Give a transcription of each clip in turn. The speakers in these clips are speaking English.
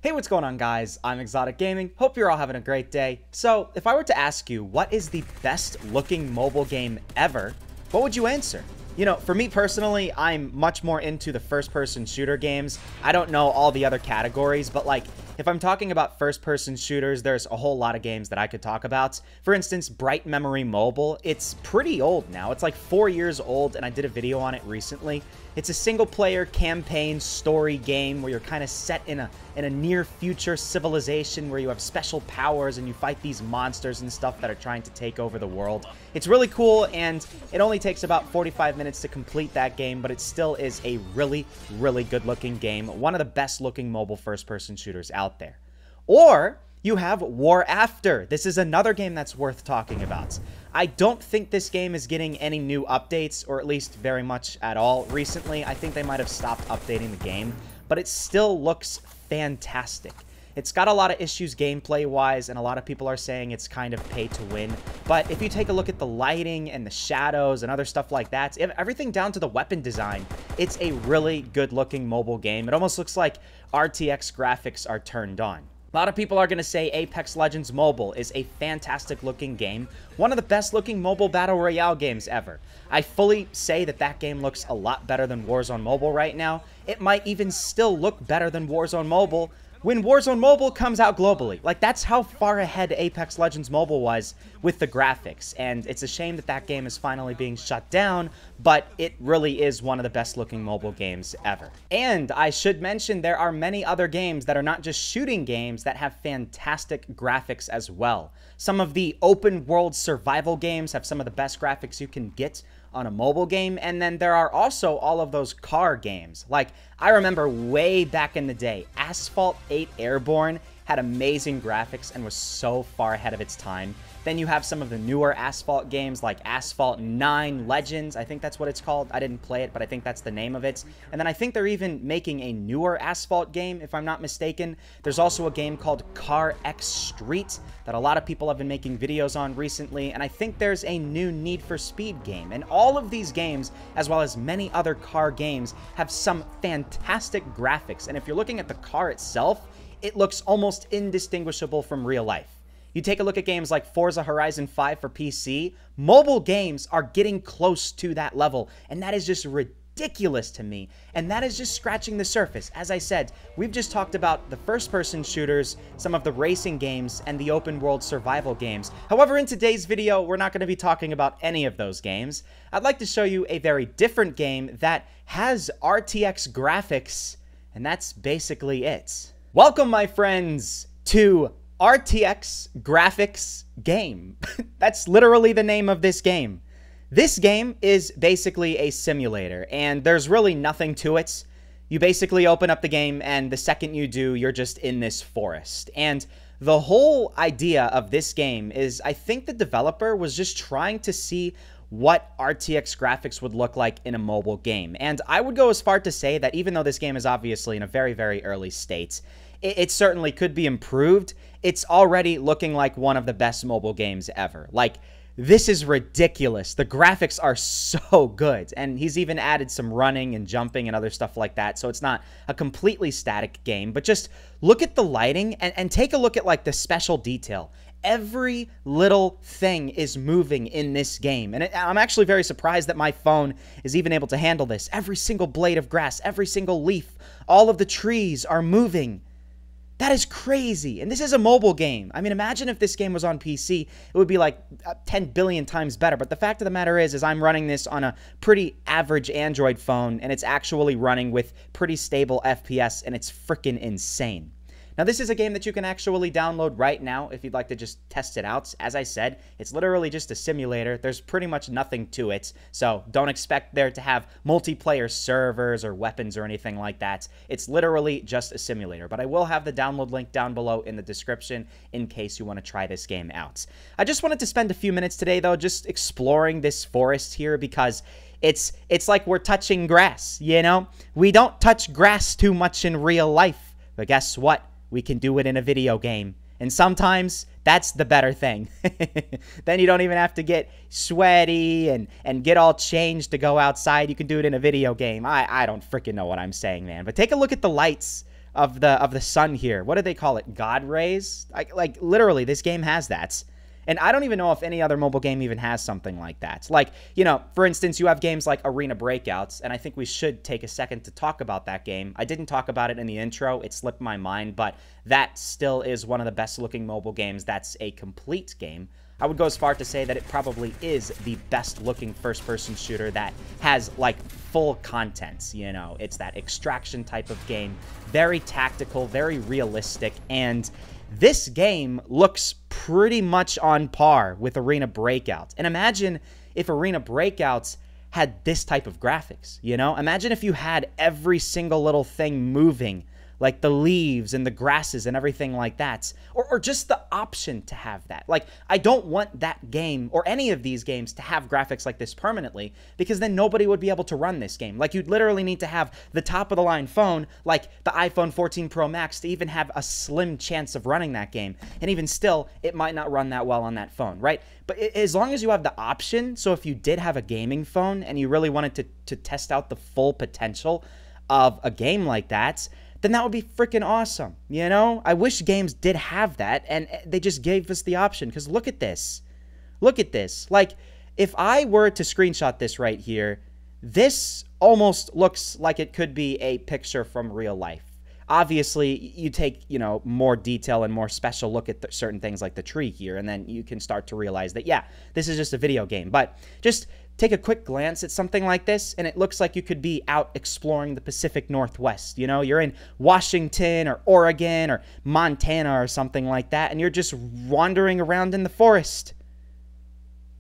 Hey, what's going on, guys? I'm ExxotikGaming. Hope you're all having a great day. So, if I were to ask you what is the best looking mobile game ever, what would you answer? You know, for me personally, I'm much more into the first-person shooter games. I don't know all the other categories, but like, if I'm talking about first-person shooters, there's a whole lot of games that I could talk about. For instance, Bright Memory Mobile, it's pretty old now. It's like 4 years old, and I did a video on it recently. It's a single-player campaign story game where you're kind of set in a near-future civilization where you have special powers and you fight these monsters and stuff that are trying to take over the world. It's really cool, and it only takes about 45 minutes to complete that game, but it still is a really, really good-looking game. One of the best-looking mobile first-person shooters out there. Or you have War After. This is another game that's worth talking about. I don't think this game is getting any new updates, or at least very much at all recently. I think they might have stopped updating the game, but it still looks fantastic. It's got a lot of issues gameplay-wise, and a lot of people are saying it's kind of pay to win. But if you take a look at the lighting and the shadows and other stuff like that, everything down to the weapon design, it's a really good-looking mobile game. It almost looks like RTX graphics are turned on. A lot of people are going to say Apex Legends Mobile is a fantastic looking game, one of the best looking mobile battle royale games ever. I fully say that that game looks a lot better than Warzone Mobile right now. It might even still look better than Warzone Mobile when Warzone Mobile comes out globally. Like, that's how far ahead Apex Legends Mobile was with the graphics, and it's a shame that that game is finally being shut down, but it really is one of the best looking mobile games ever. And I should mention there are many other games that are not just shooting games that have fantastic graphics as well. Some of the open world survival games have some of the best graphics you can get on a mobile game, and then there are also all of those car games. Like, I remember way back in the day, Asphalt 8 Airborne had amazing graphics and was so far ahead of its time. Then you have some of the newer Asphalt games like Asphalt 9 Legends. I think that's what it's called. I didn't play it, but I think that's the name of it. And then I think they're even making a newer Asphalt game, if I'm not mistaken. There's also a game called Car X Street that a lot of people have been making videos on recently. And I think there's a new Need for Speed game. And all of these games, as well as many other car games, have some fantastic graphics. And if you're looking at the car itself, it looks almost indistinguishable from real life. You take a look at games like Forza Horizon 5 for PC, mobile games are getting close to that level, and that is just ridiculous to me, and that is just scratching the surface. As I said, we've just talked about the first-person shooters, some of the racing games, and the open-world survival games. However, in today's video, we're not going to be talking about any of those games. I'd like to show you a very different game that has RTX graphics, and that's basically it. Welcome, my friends, to RTX Graphics Game. That's literally the name of this game. This game is basically a simulator, and there's really nothing to it. You basically open up the game, and the second you do, you're just in this forest. And the whole idea of this game is, I think the developer was just trying to see what RTX graphics would look like in a mobile game. And I would go as far to say that even though this game is obviously in a very, very early state, it certainly could be improved. It's already looking like one of the best mobile games ever. Like, this is ridiculous. The graphics are so good. And he's even added some running and jumping and other stuff like that. So it's not a completely static game. But just look at the lighting and take a look at, like, the special detail. Every little thing is moving in this game. And I'm actually very surprised that my phone is even able to handle this. Every single blade of grass, every single leaf, all of the trees are moving. That is crazy. And this is a mobile game. I mean, imagine if this game was on PC, it would be like 10 billion times better. But the fact of the matter is I'm running this on a pretty average Android phone, and it's actually running with pretty stable FPS, and it's freaking insane. Now, this is a game that you can actually download right now if you'd like to just test it out. As I said, it's literally just a simulator. There's pretty much nothing to it, so don't expect there to have multiplayer servers or weapons or anything like that. It's literally just a simulator, but I will have the download link down below in the description in case you want to try this game out. I just wanted to spend a few minutes today, though, just exploring this forest here because it's like we're touching grass, you know? We don't touch grass too much in real life, but guess what? We can do it in a video game. And sometimes that's the better thing. Then you don't even have to get sweaty and get all changed to go outside. You can do it in a video game. I don't freaking know what I'm saying, man. But take a look at the lights. of the sun here. What do they call it? God rays? Like literally, this game has that. And I don't even know if any other mobile game even has something like that. Like, you know, for instance, you have games like Arena Breakouts, and I think we should take a second to talk about that game. I didn't talk about it in the intro. It slipped my mind, but that still is one of the best-looking mobile games that's a complete game. I would go as far to say that it probably is the best-looking first-person shooter that has, like, full content, you know. It's that extraction type of game. Very tactical, very realistic, and this game looks pretty much on par with Arena Breakouts. And imagine if Arena Breakouts had this type of graphics, you know? Imagine if you had every single little thing moving, like the leaves and the grasses and everything like that. Or just the option to have that. Like, I don't want that game or any of these games to have graphics like this permanently, because then nobody would be able to run this game. Like, you'd literally need to have the top-of-the-line phone, like the iPhone 14 Pro Max, to even have a slim chance of running that game. And even still, it might not run that well on that phone, right? But as long as you have the option, so if you did have a gaming phone and you really wanted to test out the full potential of a game like that, then that would be freaking awesome, you know? I wish games did have that, and they just gave us the option, because look at this. Look at this. Like, if I were to screenshot this right here, this almost looks like it could be a picture from real life. Obviously, you take, you know, more detail and more special look at certain things like the tree here, and then you can start to realize that, yeah, this is just a video game. But just take a quick glance at something like this, and it looks like you could be out exploring the Pacific Northwest. You know, you're in Washington or Oregon or Montana or something like that, and you're just wandering around in the forest.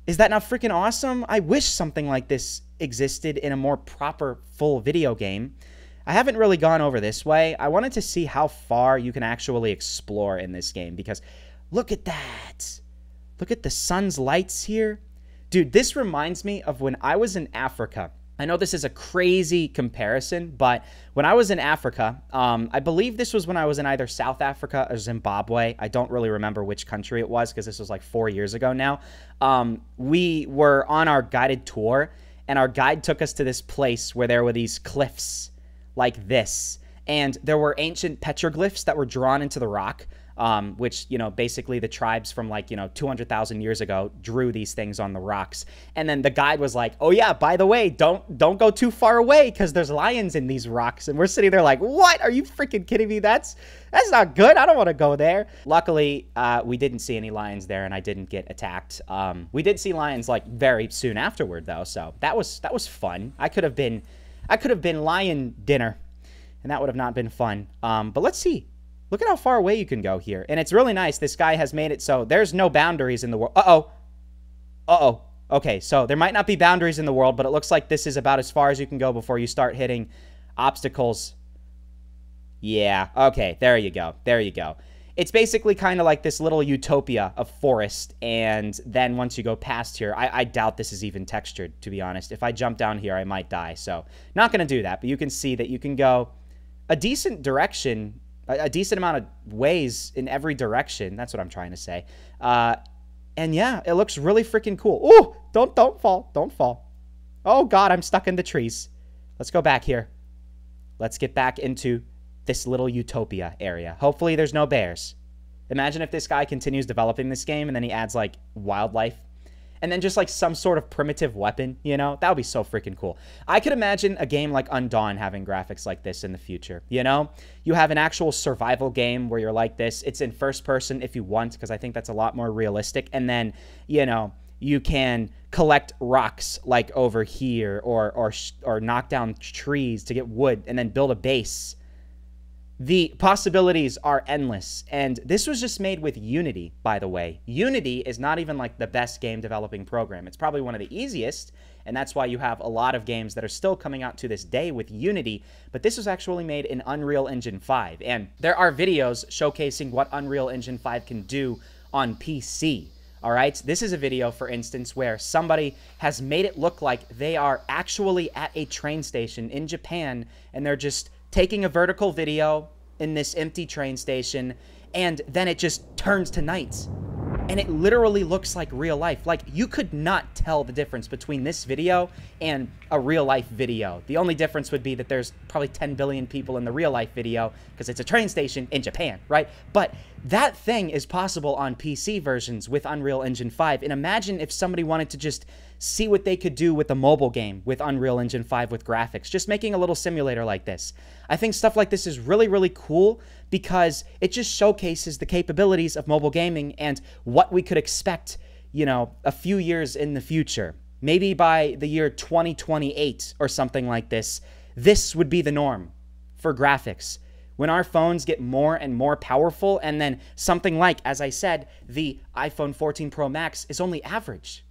Is that not freaking awesome? I wish something like this existed in a more proper, full video game. I haven't really gone over this way. I wanted to see how far you can actually explore in this game, because look at that. Look at the sun's lights here. Dude, this reminds me of when I was in Africa. I know this is a crazy comparison, but when I was in Africa, I believe this was when I was in either South Africa or Zimbabwe. I don't really remember which country it was, because this was like 4 years ago now. We were on our guided tour, and our guide took us to this place where there were these cliffs like this. And there were ancient petroglyphs that were drawn into the rock, which, you know, basically the tribes from, like, you know, 200,000 years ago drew these things on the rocks. And then the guide was like, oh yeah, by the way, don't go too far away, because there's lions in these rocks. And we're sitting there like, what? Are you freaking kidding me? That's not good. I don't want to go there. Luckily, we didn't see any lions there, and I didn't get attacked. We did see lions, like, very soon afterward, though, so that was fun. I could have been lion dinner, and that would have not been fun. But let's see. Look at how far away you can go here. And it's really nice. This guy has made it so there's no boundaries in the world. Uh-oh. Uh-oh. Okay, so there might not be boundaries in the world, but it looks like this is about as far as you can go before you start hitting obstacles. Yeah, okay, there you go. There you go. It's basically kind of like this little utopia of forest, and then once you go past here, I doubt this is even textured, to be honest. If I jump down here, I might die, so not going to do that, but you can see that you can go a decent direction, a decent amount of ways in every direction. That's what I'm trying to say. And yeah, it looks really freaking cool. Ooh, don't fall. Don't fall. Oh, God, I'm stuck in the trees. Let's go back here. Let's get back into this little utopia area. Hopefully there's no bears. Imagine if this guy continues developing this game and then he adds, like, wildlife. And then just, like, some sort of primitive weapon, you know? That would be so freaking cool. I could imagine a game like Undawn having graphics like this in the future, you know? You have an actual survival game where you're like this. It's in first person if you want, because I think that's a lot more realistic. And then, you know, you can collect rocks like over here, or knock down trees to get wood and then build a base. The possibilities are endless, and this was just made with Unity, by the way. Unity is not even like the best game developing program. It's probably one of the easiest, and that's why you have a lot of games that are still coming out to this day with Unity, but this was actually made in Unreal Engine 5, and there are videos showcasing what Unreal Engine 5 can do on PC. All right, this is a video, for instance, where somebody has made it look like they are actually at a train station in Japan, and they're just taking a vertical video in this empty train station, and then it just turns to night. and it literally looks like real life. Like, you could not tell the difference between this video and a real life video. The only difference would be that there's probably 10 billion people in the real life video because it's a train station in Japan, right? But that thing is possible on PC versions with Unreal Engine 5. And imagine if somebody wanted to just see what they could do with a mobile game with Unreal Engine 5 with graphics, just making a little simulator like this. I think stuff like this is really, really cool because it just showcases the capabilities of mobile gaming and what we could expect, you know, a few years in the future. Maybe by the year 2028 or something like this, this would be the norm for graphics. When our phones get more and more powerful, and then something like, as I said, the iPhone 14 Pro Max is only average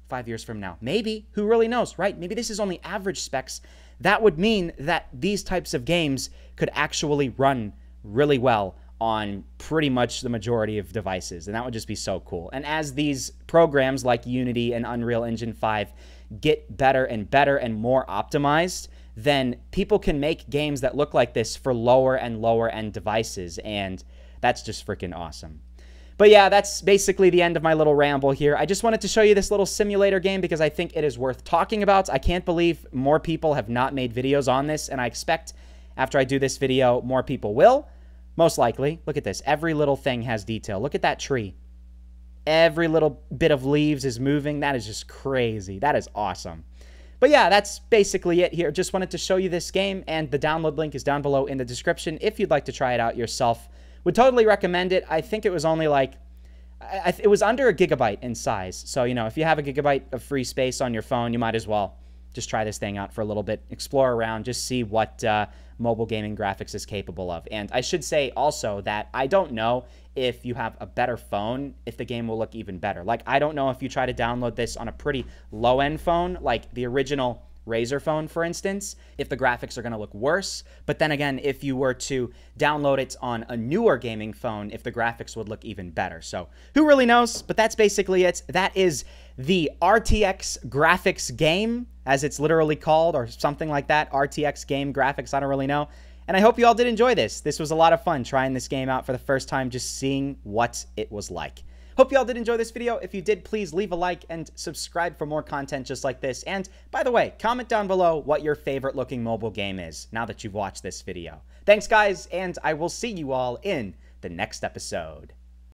5 years from now. Maybe, who really knows, right? Maybe this is only average specs. That would mean that these types of games could actually run really well on pretty much the majority of devices, and that would just be so cool. And as these programs like Unity and Unreal Engine 5 get better and more optimized, then people can make games that look like this for lower and lower end devices, and that's just freaking awesome. But yeah, that's basically the end of my little ramble here. I just wanted to show you this little simulator game because I think it is worth talking about. I can't believe more people have not made videos on this, and I expect after I do this video, more people will. Most likely. Look at this. Every little thing has detail. Look at that tree. Every little bit of leaves is moving. That is just crazy. That is awesome. But yeah, that's basically it here. Just wanted to show you this game, and the download link is down below in the description if you'd like to try it out yourself. Would totally recommend it. I think it was only like, it was under a gigabyte in size. So, you know, if you have a gigabyte of free space on your phone, you might as well just try this thing out for a little bit, explore around, just see what mobile gaming graphics is capable of. And I should say also that I don't know if you have a better phone, if the game will look even better. Like, I don't know if you try to download this on a pretty low-end phone, like the original Razer phone, for instance, if the graphics are going to look worse. But then again, if you were to download it on a newer gaming phone, if the graphics would look even better. So who really knows? But that's basically it. That is the RTX Graphics Game, as it's literally called, or something like that. RTX Game Graphics, I don't really know. And I hope you all did enjoy this. This was a lot of fun trying this game out for the first time, just seeing what it was like. Hope you all did enjoy this video. If you did, please leave a like and subscribe for more content just like this. And by the way, comment down below what your favorite looking mobile game is now that you've watched this video. Thanks, guys, and I will see you all in the next episode.